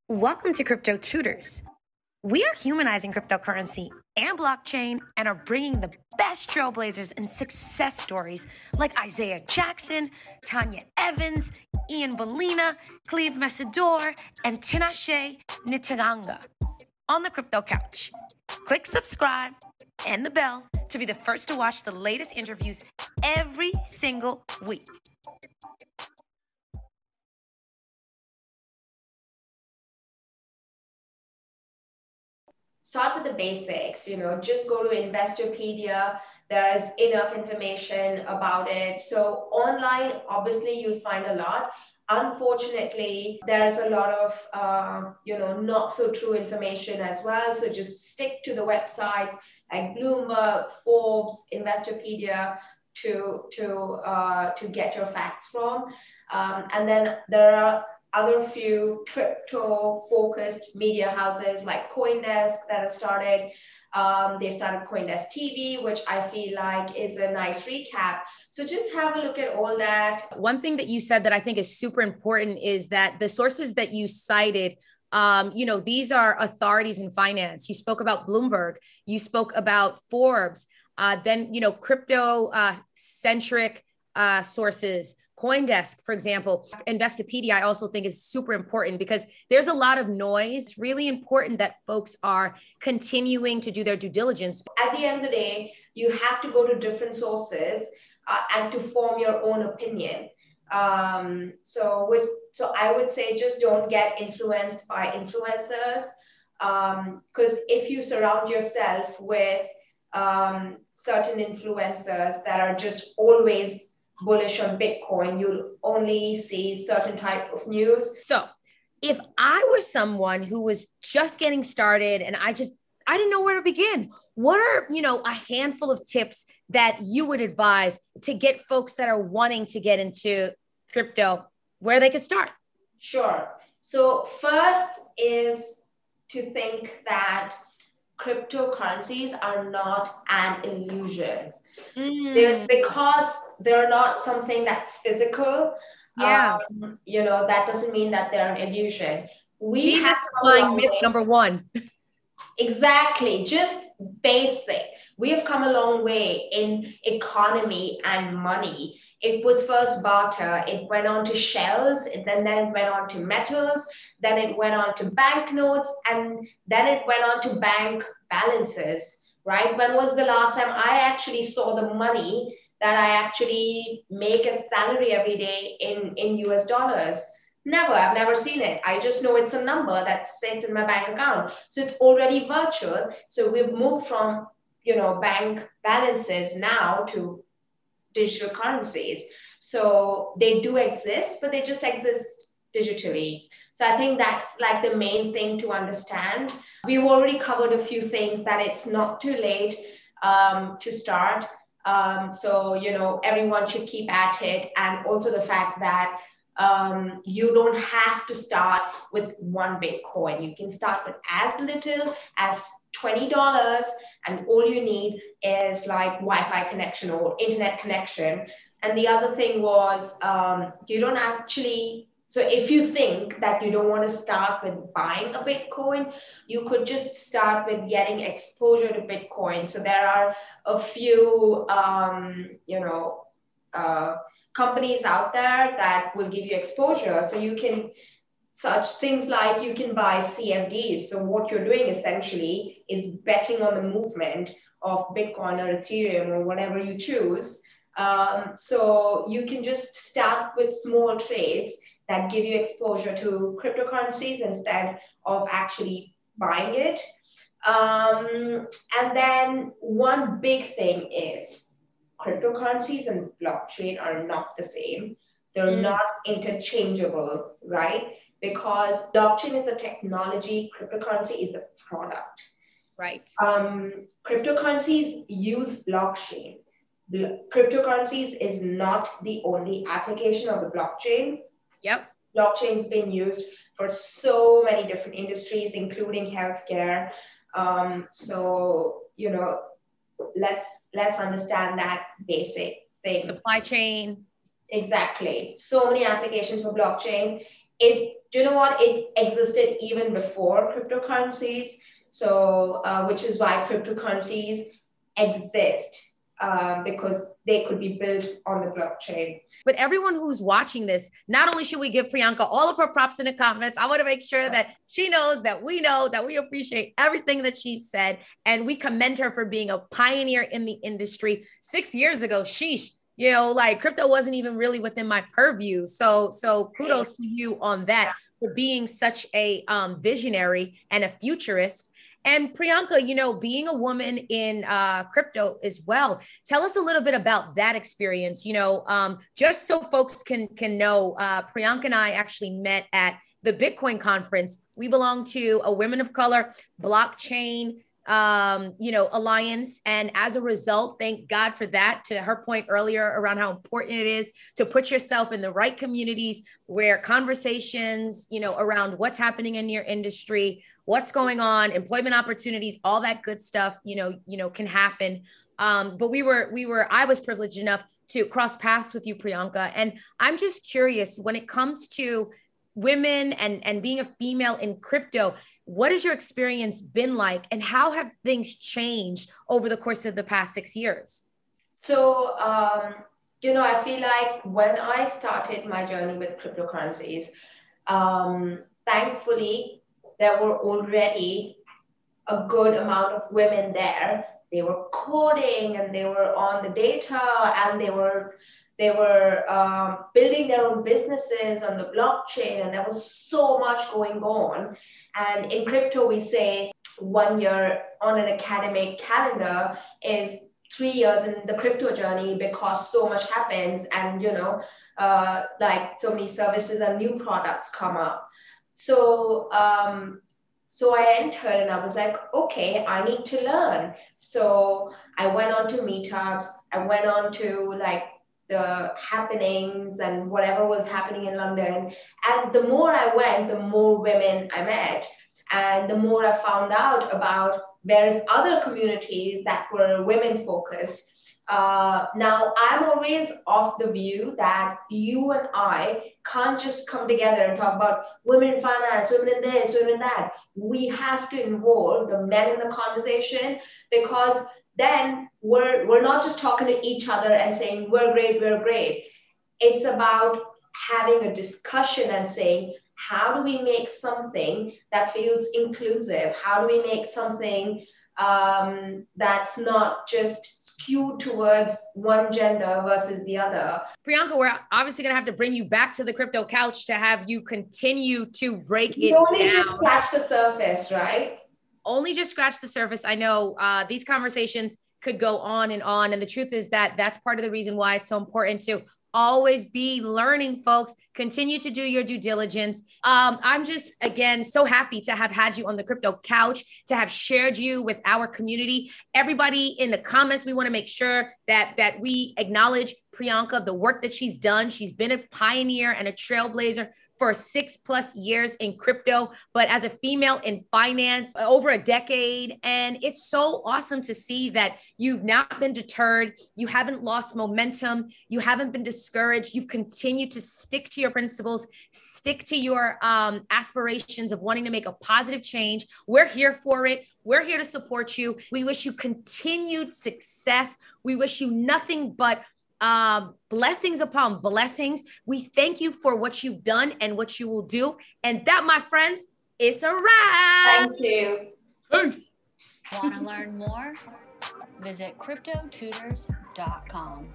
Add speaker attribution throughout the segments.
Speaker 1: Welcome to Crypto Tutors. We are humanizing cryptocurrency and blockchain and are bringing the best trailblazers and success stories like Isaiah Jackson, Tanya Evans, Ian Bellina, Cleve Messidor, and Tinashe Nitaganga on the Crypto Couch. Click subscribe and the bell to be the first to watch the latest interviews every single week.
Speaker 2: Start with the basics, just go to Investopedia. There's enough information about it. So online, obviously, you'll find a lot. Unfortunately, there's a lot of, not so true information as well. So just stick to the websites like Bloomberg, Forbes, Investopedia to get your facts from. And then there are other few crypto-focused media houses like CoinDesk that have started. They've started CoinDesk TV, which I feel like is a nice recap. So just have a look at all that.
Speaker 3: One thing that you said that I think is super important is that the sources that you cited, these are authorities in finance. You spoke about Bloomberg, you spoke about Forbes, then, crypto-centric sources. CoinDesk, for example, Investopedia, I also think is super important because there's a lot of noise. It's really important that folks are continuing to do their due diligence.
Speaker 2: At the end of the day, you have to go to different sources and to form your own opinion. So I would say just don't get influenced by influencers, because if you surround yourself with certain influencers that are just always bullish on Bitcoin, you'll only see certain type of news.
Speaker 3: So if I were someone who was just getting started and I didn't know where to begin, what are, a handful of tips that you would advise to get folks that are wanting to get into crypto, where they could start?
Speaker 2: Sure. So first is to think that cryptocurrencies are not an illusion. Because they're not something that's physical.
Speaker 3: Yeah.
Speaker 2: That doesn't mean that they're an illusion.
Speaker 3: Demystifying myth number one.
Speaker 2: Exactly, just basic. We have come a long way in economy and money. It was first barter, it went on to shells, then it went on to metals, then it went on to banknotes, and then it went on to bank balances, right? When was the last time I actually saw the money that I actually make a salary every day in US dollars? Never, I've never seen it. I just know it's a number that sits in my bank account. So it's already virtual. So we've moved from, bank balances now to digital currencies. So they do exist, but they just exist digitally. So I think that's like the main thing to understand. We've already covered a few things that it's not too late to start. So, everyone should keep at it. And also the fact that you don't have to start with one Bitcoin. You can start with as little as $20, and all you need is like Wi-Fi connection or internet connection. And the other thing was you don't actually, so if you think that you don't want to start with buying a Bitcoin, you could just start with getting exposure to Bitcoin. So there are a few, companies out there that will give you exposure. So you can, such things like you can buy CFDs. So what you're doing essentially is betting on the movement of Bitcoin or Ethereum or whatever you choose. So you can just start with small trades that give you exposure to cryptocurrencies instead of actually buying it. And then one big thing is cryptocurrencies and blockchain are not the same. They're not interchangeable, right? Because blockchain is a technology, cryptocurrency is the product.
Speaker 3: Right.
Speaker 2: Cryptocurrencies use blockchain. Cryptocurrencies is not the only application of the blockchain.
Speaker 3: Yep.
Speaker 2: Blockchain's been used for so many different industries, including healthcare. So, let's understand that basic thing.
Speaker 3: Supply chain.
Speaker 2: Exactly. So many applications for blockchain. you know what, it existed even before cryptocurrencies. So, which is why cryptocurrencies exist, because they could be built on the blockchain.
Speaker 3: But everyone who's watching this, not only should we give Priyanka all of her props in the comments, I want to make sure that she knows that we appreciate everything that she said. And we commend her for being a pioneer in the industry 6 years ago. Sheesh. Like crypto wasn't even really within my purview. So kudos to you on that, for being such a visionary and a futurist. And Priyanka, being a woman in crypto as well, tell us a little bit about that experience. Just so folks can know, Priyanka and I actually met at the Bitcoin conference. We belong to a Women of Color blockchain alliance. And as a result, thank God for that. To her point earlier around how important it is to put yourself in the right communities where conversations, around what's happening in your industry, what's going on, employment opportunities, all that good stuff, can happen. But I was privileged enough to cross paths with you, Priyanka. And I'm just curious, when it comes to women and being a female in crypto, what has your experience been like, and how have things changed over the course of the past 6 years?
Speaker 2: So, I feel like when I started my journey with cryptocurrencies, thankfully, there were already a good amount of women there. They were coding and they were on the data, and they were building their own businesses on the blockchain, and there was so much going on. And in crypto, we say 1 year on an academic calendar is 3 years in the crypto journey, because so much happens, and like so many services and new products come up. So I entered and I was like, okay, I need to learn. So I went on to meetups. I went on to like the happenings and whatever was happening in London. And the more I went, the more women I met. And the more I found out about various other communities that were women focused. Now, I'm always of the view that you and I can't just come together and talk about women in finance, women in this, women in that. We have to involve the men in the conversation, because then we're not just talking to each other and saying we're great, we're great. It's about having a discussion and saying, how do we make something that feels inclusive? How do we make something that's not just skewed towards one gender versus the other?
Speaker 3: Priyanka, we're obviously going to have to bring you back to the crypto couch to have you continue to break
Speaker 2: You
Speaker 3: it
Speaker 2: only
Speaker 3: down.
Speaker 2: just scratch the surface, right?
Speaker 3: Only just scratch the surface. I know these conversations could go on. And the truth is that that's part of the reason why it's so important to always be learning, folks. Continue to do your due diligence. I'm just, again, so happy to have had you on the crypto couch, to have shared you with our community. Everybody in the comments, we want to make sure that we acknowledge Priyanka, the work that she's done. She's been a pioneer and a trailblazer for 6+ years in crypto, but as a female in finance, over a decade. And it's so awesome to see that you've not been deterred. You haven't lost momentum. You haven't been discouraged. You've continued to stick to your principles, stick to your aspirations of wanting to make a positive change. We're here for it. We're here to support you. We wish you continued success. We wish you nothing but blessings upon blessings. We thank you for what you've done and what you will do. And that, my friends, is a wrap.
Speaker 2: Thank you.
Speaker 3: Peace.
Speaker 4: Want to learn more? Visit cryptotutors.com.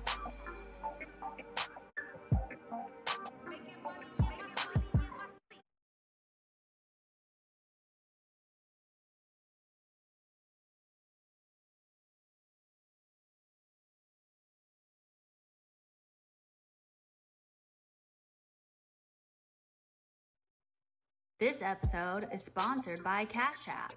Speaker 4: This episode is sponsored by Cash App.